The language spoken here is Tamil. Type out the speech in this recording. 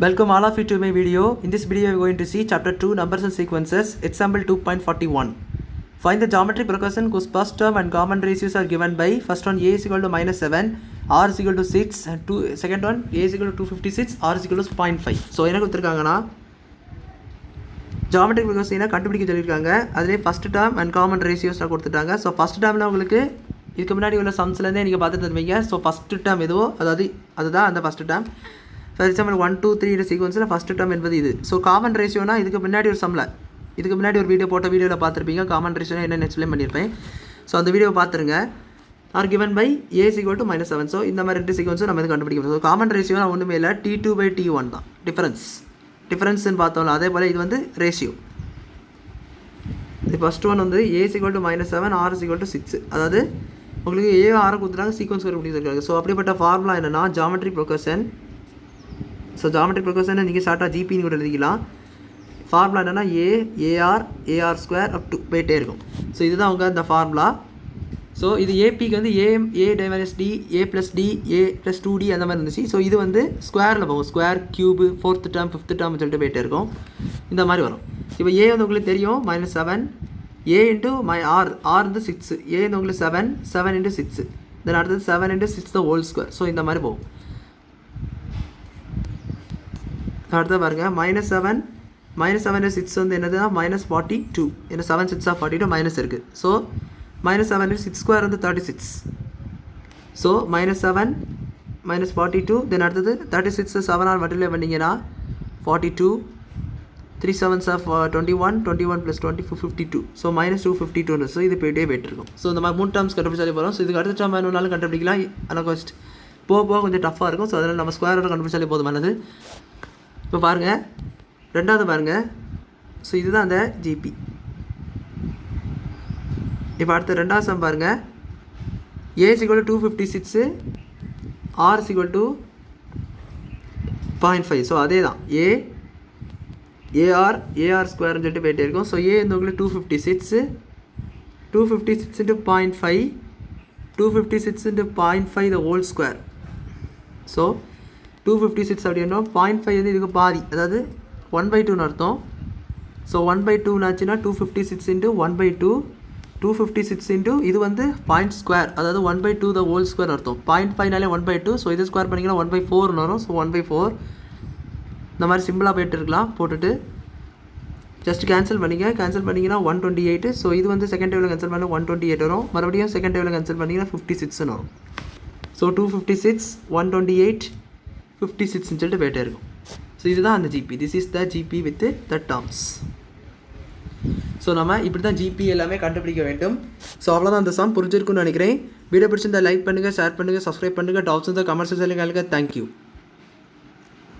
Welcome all of you to my video. In this video we are going to see chapter 2 numbers and sequences, example 2.41. Find the geometric progression whose first term and common ratios are given by first one a is equal to -7, r is equal to 6 and second one a is equal to 256, r is equal to 0.5. So என்ன கொடுத்திருக்காங்கன்னா geometric progression கண்டுபிடிக்க சொல்லிருக்காங்க. அதிலே first term and common ratios கொடுத்துட்டாங்க. So first termல உங்களுக்கு இதுக்கு முன்னாடி உள்ள சம்ஸ்ல இருந்தே நீங்க பார்த்துட்டு இருப்பீங்க. So first term எதுவோ அதுதான் அந்த first term. For example 1 2 3 இந்த சீக்வென்ஸில் ஃபஸ்ட் டேர்ம் என்பது இது. ஸோ காமன் ரேஷியோனா இதுக்கு முன்னாடி ஒரு சம்மில் இதுக்கு முன்னாடி ஒரு வீடியோவில் பார்த்துருப்பீங்க. காமன் ரேஷியோனா என்னென்னு எக்ஸ்பிளைன் பண்ணியிருப்பேன். ஸோ அந்த வீடியோவை பார்த்துருங்க. R given by a is equal to -7. So இந்த மாதிரி ரெண்டு சீக்வென்ஸும் நம்ம இது கண்டுபிடிக்கணும். ஸோ காமன் ரேஷியோனா ஒன்றுமே இல்லை, T2/T1 தான் டிஃபரன்ஸ்ன்னு பார்த்தோம்ல. அதே போல் இது வந்து ரேஷியோ. இது ஃபஸ்ட் ஒன் வந்து a is equal to -7, r is equal to 6. அதாவது உங்களுக்கு ஏ ஆரை கொடுத்துட்டாங்க, சீக்வன்ஸ் கண்டுபிடிச்சிருக்காங்க. ஸோ அப்படிப்பட்ட ஃபார்முலா என்னென்னா ஜாமெட்ரிக் ப்ரொக்ரஷன். ஸோ ஜாமெட்ரிக் ப்ரொக்ரஷனை நீங்கள் ஷார்ட்டாக ஜிபின்னு கூட எழுதிக்கலாம். ஃபார்முலா என்னென்னா ஏஆர் ஸ்கொயர் அப் டு போயிட்டே இருக்கும். ஸோ இதுதான் அவங்க இந்த ஃபார்முலா. ஸோ இது ஏபிக்கு வந்து ஏ டைவர்ஸ் டி, ஏ ப்ளஸ் டி, ஏ ப்ளஸ் 2D அந்த மாதிரி இருந்துச்சு. ஸோ இது வந்து ஸ்கொயரில் போகும், square cube, 4th term 5th term சொல்லிட்டு போயிட்டே இருக்கும். இந்த மாதிரி வரும். இப்போ ஏ வந்து உங்களுக்கு தெரியும் -7, ஏ இன்ட்டு ஆர் வந்து 6, ஏ வந்து உங்களுக்கு 7 இன்ட்டு 6, தென் அடுத்தது 7 into 6 the whole square. So இந்த மாதிரி போகும். அடுத்த பாருங்க -7 6 வந்து என்னதுன்னா -42. ஏன்னா 7 6 42 மைனஸ் இருக்குது. ஸோ -7 6 ஸ்கொயர் வந்து 36. ஸோ -7 -42, தென் அடுத்தது 36 7 மல்டிப்ளை பண்ணிங்கன்னா 42, 3 7s 21 + 20 52. ஸோ -252. ஸோ இது போயிட்டே இருக்கும். ஸோ இந்த மாதிரி 3 டேர்ம்ஸ் கண்டுபிடிச்சாலே போகிறோம். ஸோ இதுக்கு அடுத்த டேர்ம் வேணும்னாலும் கண்டுபிடிக்கலாம். ஆனால் ஃபஸ்ட் போக கொஞ்சம் டஃப்பாக இருக்கும். ஸோ அதனால் நம்ம ஸ்கொயரோட கண்டுபிடிச்சாலே போதுமானது. இப்போ பாருங்கள், ரெண்டாவது பாருங்கள். ஸோ இதுதான் அந்த ஜிபி. இப்போ அடுத்த ரெண்டாவது சம் பாருங்கள். A is equal to 256, r is equal to 0.5. So அதே தான் ஏஆர் ஸ்கொயர்னு சொல்லிட்டு போயிட்டே இருக்கும். ஸோ ஏ வந்து உங்களுக்கு 256 × 0.5, 256 × 0.5 the whole square. ஸோ 256 அப்படின்னா 0.5 வந்து இதுக்கு பாதி, அதாவது 1/2ன்னு அர்த்தம். ஸோ 1/2 ஆச்சுன்னா 256 × 1/2, 256 இன்ட்டு இது வந்து பாயிண்ட் ஸ்கொயர், அதாவது 1/2 த ஹோல் ஸ்கொயர் அர்த்தம். 0.5நாலே 1/2. ஸோ இது ஸ்கொயர் பண்ணிங்கன்னா 1/4ன்னு வரும். ஸோ 1/4 இந்த மாதிரி சிம்பிளாக போய்ட்டு இருக்கலாம். போட்டுட்டு ஜஸ்ட் கேன்சல் பண்ணிங்கன்னா 128. ஸோ இது வந்து செகண்ட் டேபிளில் கேன்சல் பண்ணால் 128 வரும். மறுபடியும் செகண்ட் டேபிளில் கேன்சல் பண்ணிங்கன்னா 56ன்னு வரும். ஸோ 256, 128, 56ன்னு சொல்லிட்டு போயிட்டே இருக்கும். ஸோ இதுதான் அந்த GB. This is the GB with the terms. So நம்ம இப்படி தான் ஜிபி எல்லாமே கண்டுபிடிக்க வேண்டும். ஸோ அவ்வளோதான் அந்த சம் புரிஞ்சிருக்குன்னு நினைக்கிறேன். வீடியோ பிடிச்சிருந்தா லைக் பண்ணுங்கள், ஷேர் பண்ணுங்கள், சப்ஸ்கிரைப் பண்ணுங்கள். டவுட்ஸ் இருந்தால் கமெண்ட்ஸ் சொல்லுங்கள். தேங்க்யூ.